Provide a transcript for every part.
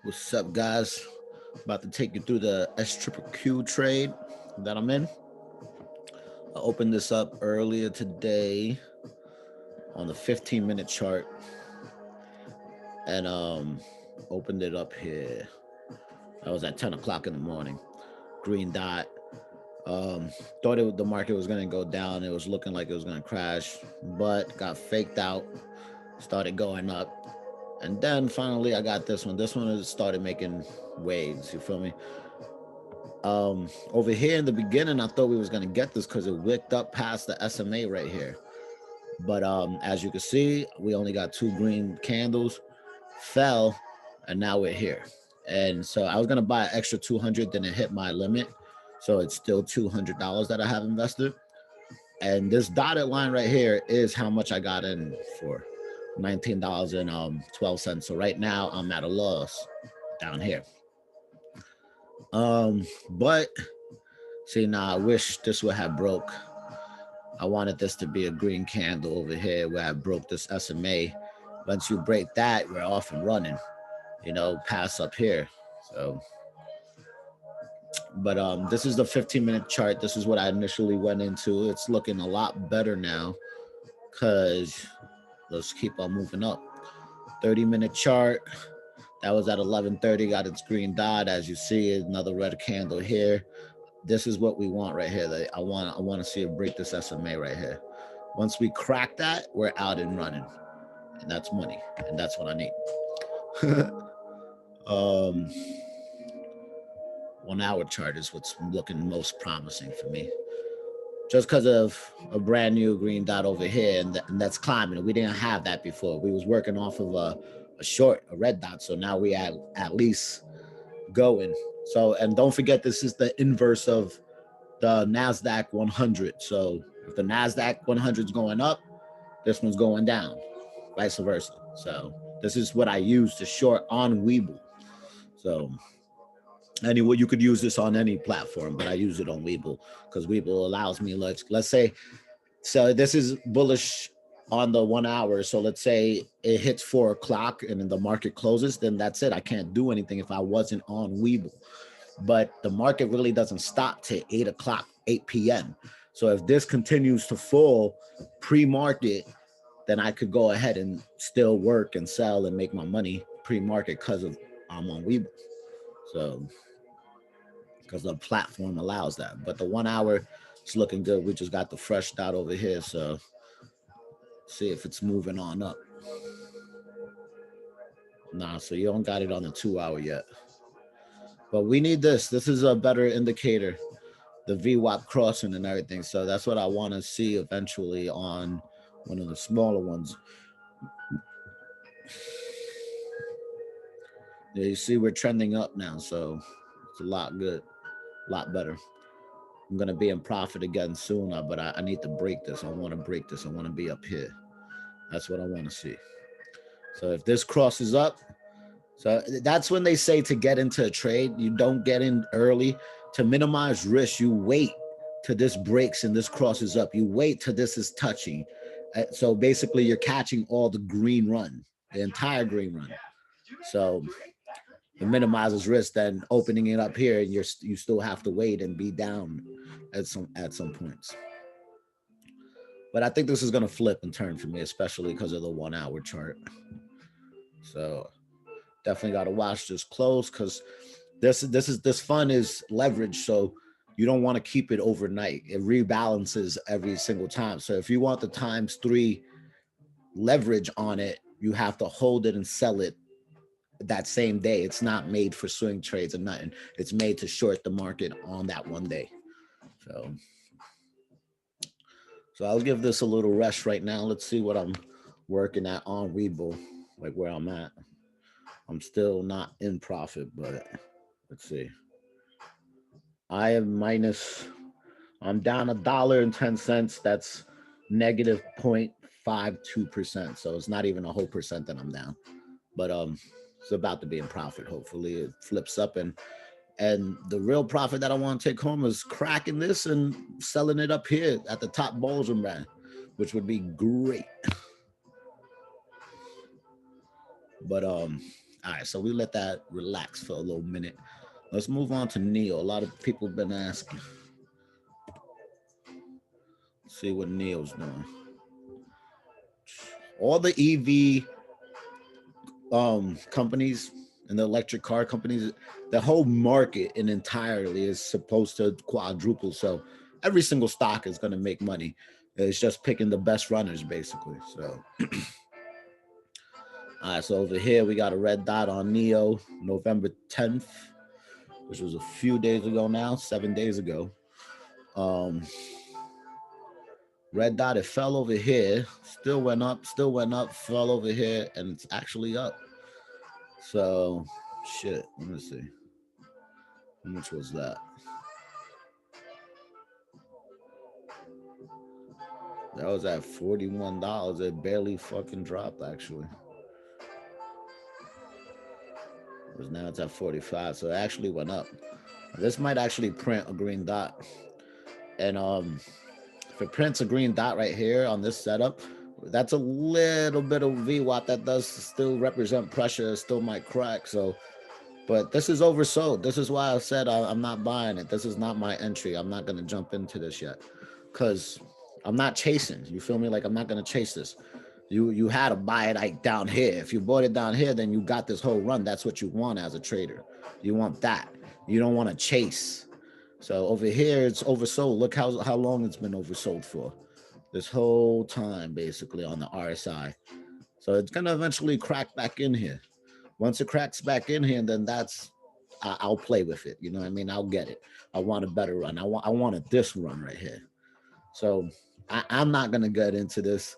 What's up, guys? About to take you through the SQQQ trade that I'm in. I opened this up earlier today on the 15-minute chart and opened it up here. I was at 10 o'clock in the morning. Green dot. Um, Thought the market was going to go down. It was looking like it was going to crash, but got faked out. Started going up. And then finally I got this one. This one has started making waves. You feel me? Over here in the beginning, I thought we was gonna get this because it wicked up past the SMA right here. But as you can see, we only got two green candles, fell, and now we're here. And so I was gonna buy an extra 200, then it hit my limit, so it's still $200 that I have invested. And this dotted line right here is how much I got in for, $19.12. So right now I'm at a loss down here. But see, now I wish this would have broke. I wanted this to be a green candle over here where I broke this SMA. Once you break that, we're off and running, pass up here. So, but this is the 15-minute chart. This is what I initially went into. It's looking a lot better now because let's keep on moving up. 30-minute chart. That was at 11:30, got its green dot. As you see, another red candle here. This is what we want right here. I want to see it break this SMA right here. Once we crack that, we're out and running, and that's money, and that's what I need. um, 1 hour chart is what's looking most promising for me. Just because of a brand new green dot over here, and that's climbing. We didn't have that before. We was working off of a red dot. So now we at least going. So, and don't forget, this is the inverse of the NASDAQ 100. So if the NASDAQ 100 is going up, this one's going down, vice versa. So this is what I use to short on webull. So anyway, you could use this on any platform, but I use it on webull because webull allows me, let's say, so this is bullish on the 1 hour. So let's say it hits 4 o'clock and then the market closes, then that's it. I can't do anything if I wasn't on webull. But the market really doesn't stop till 8 o'clock, 8 p.m. So if this continues to fall pre-market, then I could go ahead and still work and sell and make my money pre-market because of I'm on Webull. So because the platform allows that. But the 1 hour is looking good. We just got the fresh dot over here. So see if it's moving on up. Nah, so you don't got it on the 2 hour yet. But we need this. This is a better indicator, the VWAP crossing and everything. So that's what I want to see eventually on one of the smaller ones. Yeah, you see we're trending up now, so it's a lot good, a lot better. I'm gonna be in profit again soon, but I need to break this. I want to break this. I want to be up here. That's what I want to see. So if this crosses up, so that's when they say to get into a trade, you don't get in early. To minimize risk, you wait till this breaks and this crosses up. You wait till this is touching. So basically, you're catching all the green run, the entire green run. So it minimizes risk than opening it up here, and you still have to wait and be down at some points. But I think this is gonna flip and turn for me, especially because of the 1 hour chart. So definitely got to watch this close because this fund is leverage, so you don't want to keep it overnight. It rebalances every single time. So if you want the times 3 leverage on it, you have to hold it and sell it that same day. It's not made for swing trades or nothing. It's made to short the market on that one day. So I'll give this a little rest right now. Let's see what I'm working at on Webull, like where I'm at. I'm still not in profit, but let's see. I am minus. I'm down $1.10. That's negative 0.52%. So it's not even a whole percent that I'm down. But it's about to be in profit. Hopefully it flips up, and the real profit that I want to take home is cracking this and selling it up here at the top Bollinger Band, which would be great. But All right, so we let that relax for a little minute. Let's move on to NEO. A lot of people have been asking. Let's see what NEO's doing. All the EV companies and the electric car companies, the whole market in entirely is supposed to quadruple. So every single stock is going to make money. It's just picking the best runners, basically. So, all right. So over here we got a red dot on NEO, November 10th, which was a few days ago now, 7 days ago. Red dot, it fell over here, still went up, fell over here, and it's actually up. So, shit, let me see. How much was that? That was at $41. It barely fucking dropped, actually. Because now it's at 45, so it actually went up. This might actually print a green dot. And if it prints a green dot right here on this setup, that's a little bit of VWAP. That does still represent pressure. It still might crack. So, but this is oversold. This is why I said I'm not buying it. This is not my entry. I'm not going to jump into this yet because I'm not chasing. You feel me? Like, I'm not going to chase this. You had to buy it like down here. If you bought it down here, then you got this whole run. That's what you want as a trader. You want that. You don't want to chase. So over here, it's oversold. Look how long it's been oversold for. This whole time, basically, on the RSI. So it's going to eventually crack back in here. Once it cracks back in here, then I'll play with it. You know what I mean? I'll get it. I want a better run. I want this run right here. So I'm not going to get into this.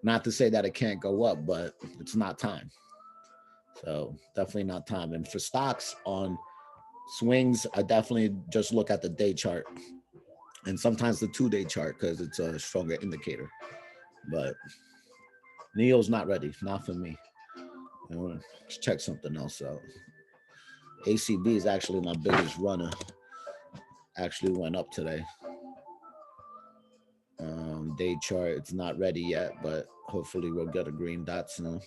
Not to say that it can't go up, but it's not time. So definitely not time. And for stocks on swings, I definitely just look at the day chart and sometimes the 2-day chart because it's a stronger indicator. But NEO's not ready, not for me. Let's check something else out. ACB is actually my biggest runner. Actually went up today. Day chart, it's not ready yet, but hopefully we'll get a green dot soon.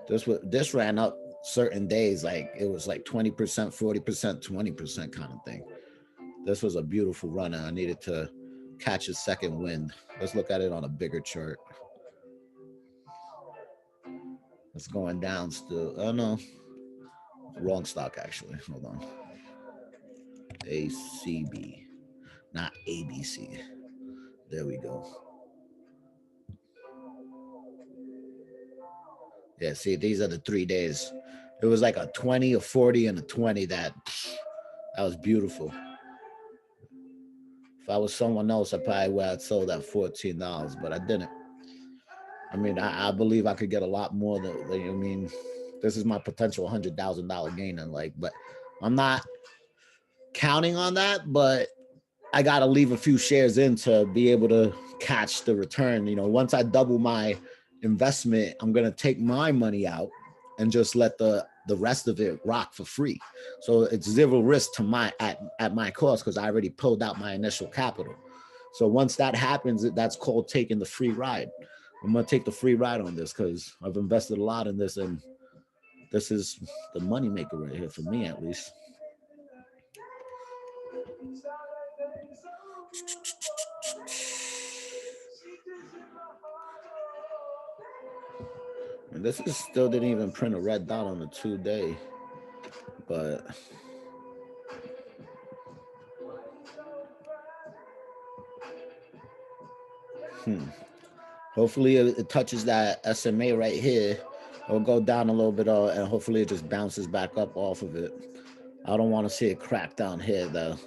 This ran up certain days, like it was like 20%, 40%, 20% kind of thing. This was a beautiful runner. I needed to catch a second wind. Let's look at it on a bigger chart. It's going down still. Oh no, wrong stock actually. Hold on. ACB, not ABC. There we go. Yeah, see, these are the 3 days. It was like a 20, a 40, and a 20. That was beautiful. If I was someone else, I probably would have sold at $14, but I didn't. I mean, I believe I could get a lot more than, like, I mean, this is my potential $100,000 gain, and like, but I'm not counting on that, but I got to leave a few shares in to be able to catch the return. You know, once I double my investment, I'm going to take my money out and just let the rest of it rock for free. So it's zero risk to my at my cost because I already pulled out my initial capital. So once that happens, that's called taking the free ride. I'm going to take the free ride on this because I've invested a lot in this, and this is the money maker right here for me, at least. And this is still didn't even print a red dot on the 2-day, but hopefully it touches that SMA right here. It'll go down a little bit, and hopefully it just bounces back up off of it. I don't want to see it crack down here, though.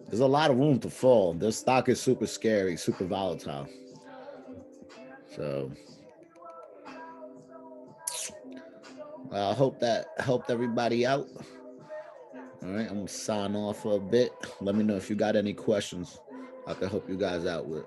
There's a lot of room to fall. This stock is super scary, super volatile. So I hope that helped everybody out. All right, I'm going to sign off for a bit. Let me know if you got any questions I can help you guys out with.